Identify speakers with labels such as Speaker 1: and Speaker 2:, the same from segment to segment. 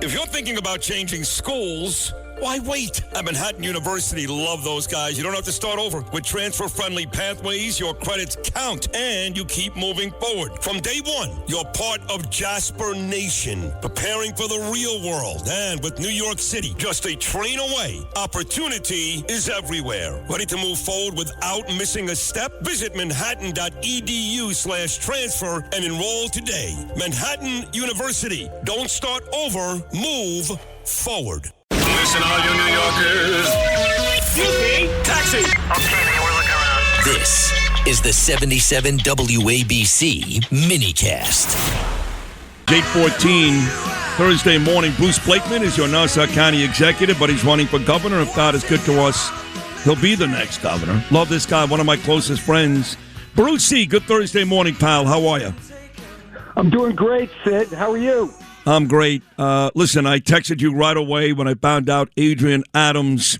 Speaker 1: If you're thinking about changing schools, why wait? At Manhattan University, love those guys. You don't have to start over. With transfer-friendly pathways, your credits count, and you keep moving forward. From day one, you're part of Jasper Nation, preparing for the real world. And with New York City just a train away, opportunity is everywhere. Ready to move forward without missing a step? Visit manhattan.edu/transfer and enroll today. Manhattan University. Don't start over. Move forward. Listen, all you New Yorkers. Excuse me. Taxi.
Speaker 2: Okay, man, we're looking around.
Speaker 3: This is the 77 WABC minicast.
Speaker 4: 8:14, Thursday morning. Bruce Blakeman is your Nassau County executive, but he's running for governor. If God is good to us, he'll be the next governor. Love this guy, one of my closest friends. Bruce C., good Thursday morning, pal. How are you?
Speaker 5: I'm doing great, Sid. How are you?
Speaker 4: I'm great. Listen, I texted you right away when I found out Adrienne Adams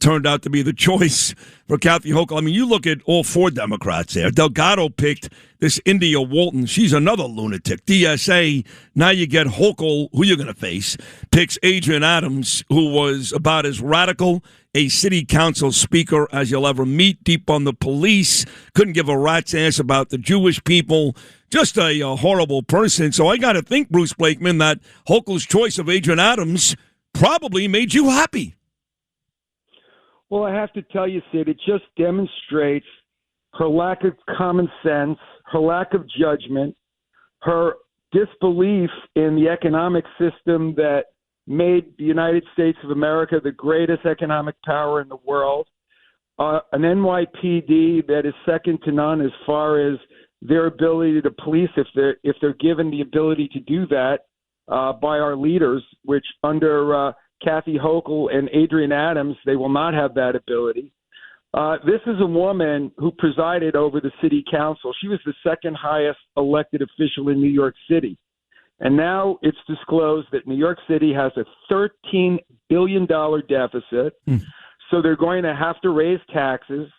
Speaker 4: turned out to be the choice for Kathy Hochul. I mean, you look at all four Democrats there. Delgado picked this India Walton. She's another lunatic. DSA, now you get Hochul, who you're going to face, picks Adrienne Adams, who was about as radical a city council speaker as you'll ever meet, deep on the police, couldn't give a rat's ass about the Jewish people. Just a horrible person. So I got to think, Bruce Blakeman, that Hochul's choice of Adrienne Adams probably made you happy.
Speaker 5: Well, I have to tell you, Sid, it just demonstrates her lack of common sense, her lack of judgment, her disbelief in the economic system that made the United States of America the greatest economic power in the world, an NYPD that is second to none as far as their ability to police if they're given the ability to do that by our leaders, which under Kathy Hochul and Adrienne Adams, they will not have that ability. This is a woman who presided over the city council. She was the second highest elected official in New York City. And now it's disclosed that New York City has a $13 billion deficit. So they're going to have to raise taxes.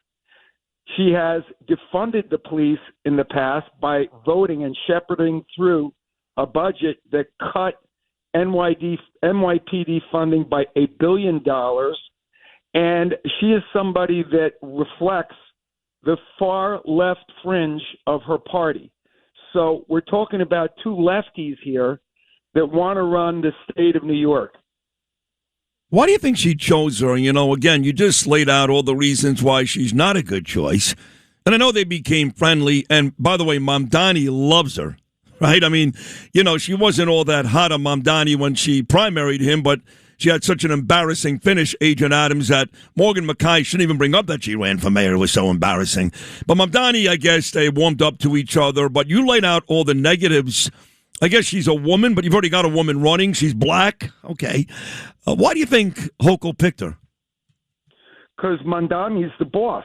Speaker 5: She has defunded the police in the past by voting and shepherding through a budget that cut NYPD funding by $1 billion. And she is somebody that reflects the far left fringe of her party. So we're talking about two lefties here that want to run the state of New York.
Speaker 4: Why do you think she chose her? You know, again, you just laid out all the reasons why she's not a good choice. And I know they became friendly. And by the way, Mamdani loves her, right? I mean, you know, she wasn't all that hot on Mamdani when she primaried him, but she had such an embarrassing finish, Adrienne Adams, that Morgan McKay shouldn't even bring up that she ran for mayor. It was so embarrassing. But Mamdani, I guess, they warmed up to each other. But you laid out all the negatives. I guess she's a woman, but you've already got a woman running. She's black. Okay. Why do you think Hochul picked her?
Speaker 5: Because Mamdani's the boss.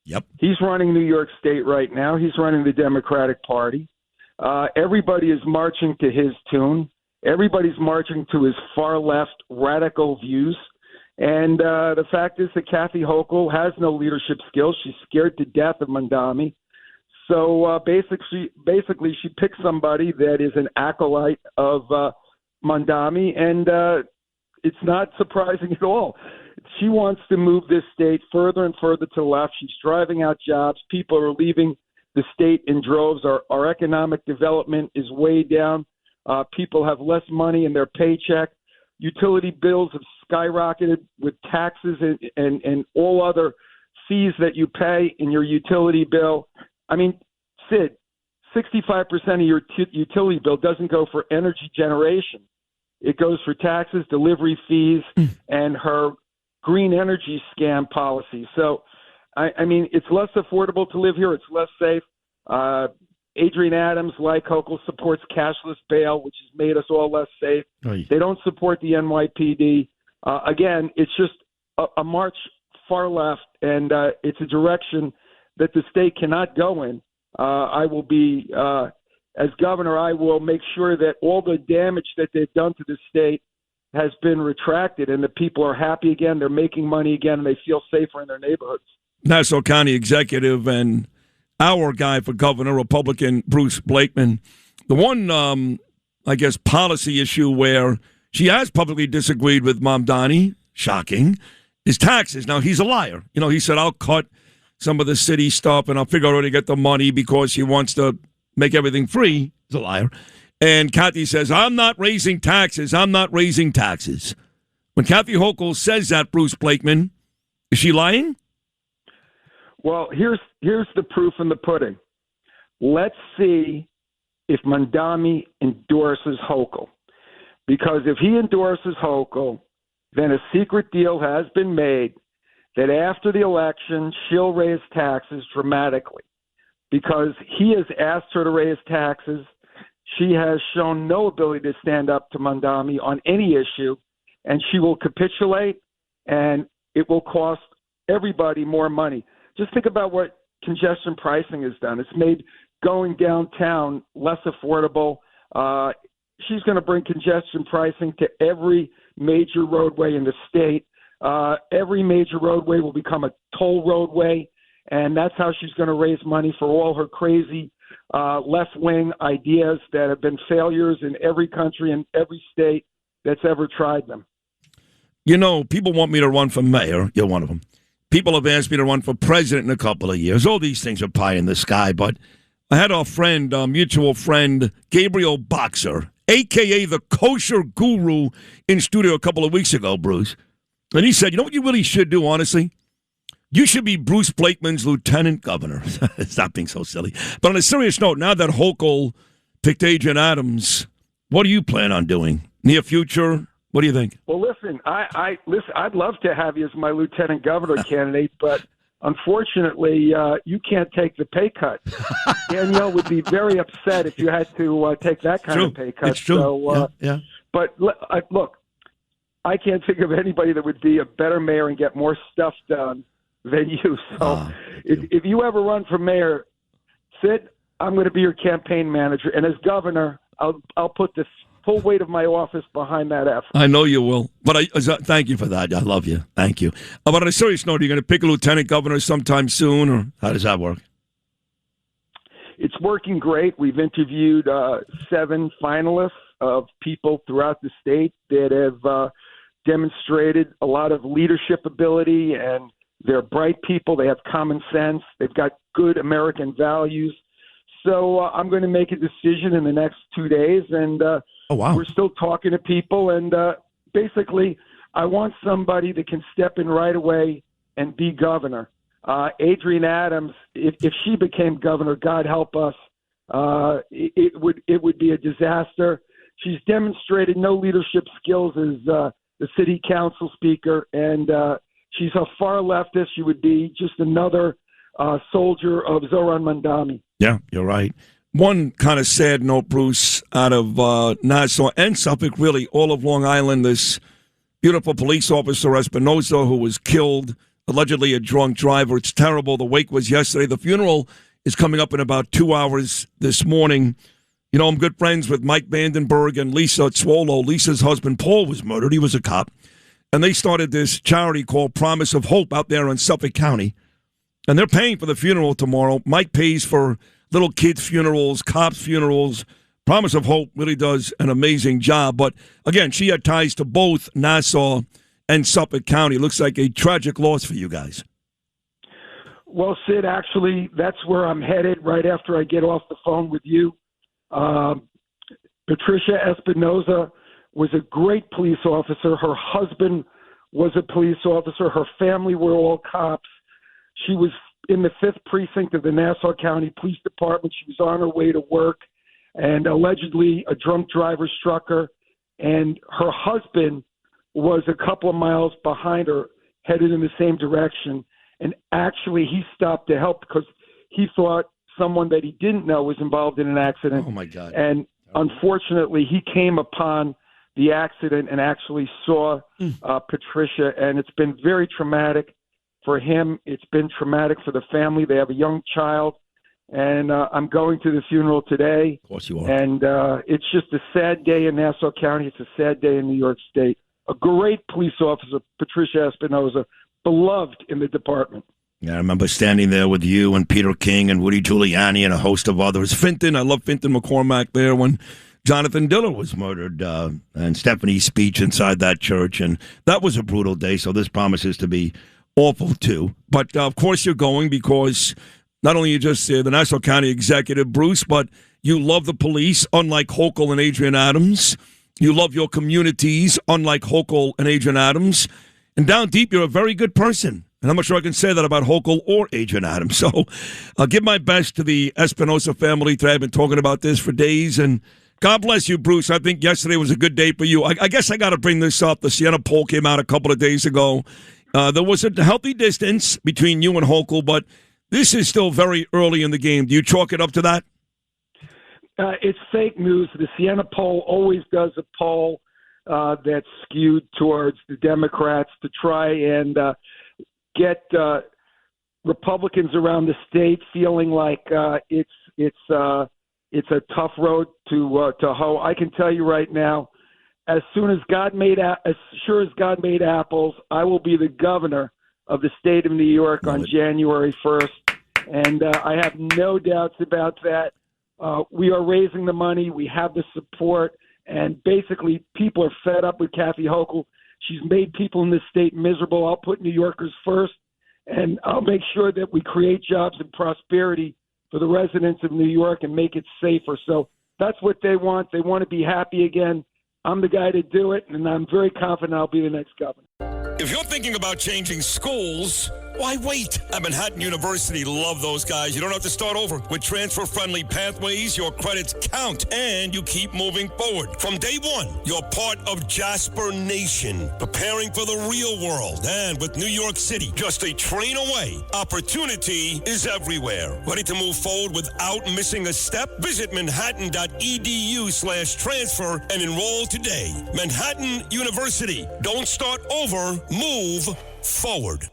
Speaker 4: Yep.
Speaker 5: He's running New York State right now. He's running the Democratic Party. Everybody is marching to his tune. Everybody's marching to his far left radical views. And the fact is that Kathy Hochul has no leadership skills. She's scared to death of Mamdani. So basically, she picked somebody that is an acolyte of Mamdani, and it's not surprising at all. She wants to move this state further and further to the left. She's driving out jobs. People are leaving the state in droves. Our economic development is way down. People have less money in their paycheck. Utility bills have skyrocketed with taxes and all other fees that you pay in your utility bill. I mean, Sid, 65% of your utility bill doesn't go for energy generation. It goes for taxes, delivery fees, and her green energy scam policy. So, I mean, it's less affordable to live here. It's less safe. Adrienne Adams, like Hochul, supports cashless bail, which has made us all less safe.
Speaker 4: Right.
Speaker 5: They don't support the NYPD. Again, it's just a march far left, and it's a direction that the state cannot go in. I will be, as governor, I will make sure that all the damage that they've done to the state has been retracted and the people are happy again, they're making money again, and they feel safer in their neighborhoods.
Speaker 4: Nassau County executive and our guy for governor, Republican Bruce Blakeman. The one, I guess, policy issue where she has publicly disagreed with Mamdani, shocking, is taxes. Now, he's a liar. He said, I'll cut some of the city stuff and I'll figure out where to get the money because he wants to make everything free. He's a liar. And Kathy says, I'm not raising taxes. I'm not raising taxes. When Kathy Hochul says that, Bruce Blakeman, is she lying?
Speaker 5: Well, here's the proof in the pudding. Let's see if Mamdani endorses Hochul. Because if he endorses Hochul, then a secret deal has been made that after the election, she'll raise taxes dramatically. Because he has asked her to raise taxes. She has shown no ability to stand up to Mamdani on any issue, and she will capitulate, and it will cost everybody more money. Just think about what congestion pricing has done. It's made going downtown less affordable. She's going to bring congestion pricing to every major roadway in the state. Every major roadway will become a toll roadway, and that's how she's going to raise money for all her crazy left-wing ideas that have been failures in every country and every state that's ever tried them.
Speaker 4: People want me to run for mayor. You're one of them. People have asked me to run for president in a couple of years. All these things are pie in the sky, but I had our friend, mutual friend, Gabriel Boxer, a.k.a. the kosher guru, in studio a couple of weeks ago, Bruce. And he said, you know what you really should do, honestly? You should be Bruce Blakeman's lieutenant governor. Stop being so silly. But on a serious note, now that Hochul picked Adrienne Adams, what do you plan on doing? Near future? What do you think?
Speaker 5: Well, listen, I'd love to have you as my lieutenant governor candidate, but unfortunately, you can't take the pay cut. Danielle would be very upset if you had to take that kind of pay cut.
Speaker 4: It's true.
Speaker 5: So,
Speaker 4: yeah.
Speaker 5: But look, I can't think of anybody that would be a better mayor and get more stuff done than you. So if you ever run for mayor, Sid, I'm going to be your campaign manager. And as governor, I'll put the full weight of my office behind that effort.
Speaker 4: I know you will. But thank you for that. I love you. Thank you. But on a serious note, are you going to pick a lieutenant governor sometime soon, or how does that work?
Speaker 5: It's working great. We've interviewed 7 finalists of people throughout the state that have demonstrated a lot of leadership ability, and they're bright people. They have common sense. They've got good American values. So I'm going to make a decision in the next 2 days, and we're still talking to people. And basically, I want somebody that can step in right away and be governor. Adrienne Adams, if she became governor, God help us, it would be a disaster. She's demonstrated no leadership skills as the city council speaker, and she's a far leftist. She would be just another soldier of Zoran Mamdani. Yeah, you're right. One kind of sad note, Bruce, out of Nassau and Suffolk, really, all of Long Island, this beautiful police officer, Espinosa, who was killed, allegedly a drunk driver. It's terrible. The wake was yesterday. The funeral is coming up in about 2 hours this morning. I'm good friends with Mike Vandenberg and Lisa Swallow. Lisa's husband, Paul, was murdered. He was a cop. And they started this charity called Promise of Hope out there in Suffolk County. And they're paying for the funeral tomorrow. Mike pays for little kids' funerals, cops' funerals. Promise of Hope really does an amazing job. But, again, she had ties to both Nassau and Suffolk County. Looks like a tragic loss for you guys. Well, Sid, actually, that's where I'm headed right after I get off the phone with you. Patricia Espinosa was a great police officer. Her husband was a police officer. Her family were all cops. She was in the 5th precinct of the Nassau County Police Department. She was on her way to work, and allegedly a drunk driver struck her. And her husband was a couple of miles behind her, headed in the same direction. And actually, he stopped to help because he thought someone that he didn't know was involved in an accident.
Speaker 4: Oh, my God.
Speaker 5: And unfortunately, he came upon the accident and actually saw Patricia, and it's been very traumatic for him. It's been traumatic for the family. They have a young child, and I'm going to the funeral today.
Speaker 4: Of course you are.
Speaker 5: And it's just a sad day in Nassau County. It's a sad day in New York State. A great police officer, Patricia Espinosa, beloved in the department.
Speaker 4: Yeah, I remember standing there with you and Peter King and Woody Giuliani and a host of others. Finton, I love Finton McCormack there when Jonathan Diller was murdered, and Stephanie's speech inside that church, and that was a brutal day, so this promises to be awful, too. But, of course, you're going because not only are you just the Nassau County Executive, Bruce, but you love the police, unlike Hochul and Adrienne Adams. You love your communities, unlike Hochul and Adrienne Adams. And down deep, you're a very good person. And I'm not sure I can say that about Hochul or Adrienne Adams. So I'll give my best to the Espinosa family today. I've been talking about this for days. And God bless you, Bruce. I think yesterday was a good day for you. I guess I got to bring this up. The Siena poll came out a couple of days ago. There was a healthy distance between you and Hochul, but this is still very early in the game. Do you chalk it up to that?
Speaker 5: It's fake news. The Siena poll always does a poll that's skewed towards the Democrats to try and get Republicans around the state feeling like it's a tough road to hoe. I can tell you right now, as sure as God made apples, I will be the governor of the state of New York on January 1st, and I have no doubts about that. We are raising the money. We have the support. And basically, people are fed up with Kathy Hochul. She's made people in this state miserable. I'll put New Yorkers first, and I'll make sure that we create jobs and prosperity for the residents of New York and make it safer. So that's what they want. They want to be happy again. I'm the guy to do it, and I'm very confident I'll be the next governor.
Speaker 1: If you're thinking about changing schools, why wait? At Manhattan University, love those guys. You don't have to start over. With transfer-friendly pathways, your credits count, and you keep moving forward. From day one, you're part of Jasper Nation, preparing for the real world. And with New York City just a train away, opportunity is everywhere. Ready to move forward without missing a step? Visit manhattan.edu/transfer and enroll today. Manhattan University. Don't start over. Move forward.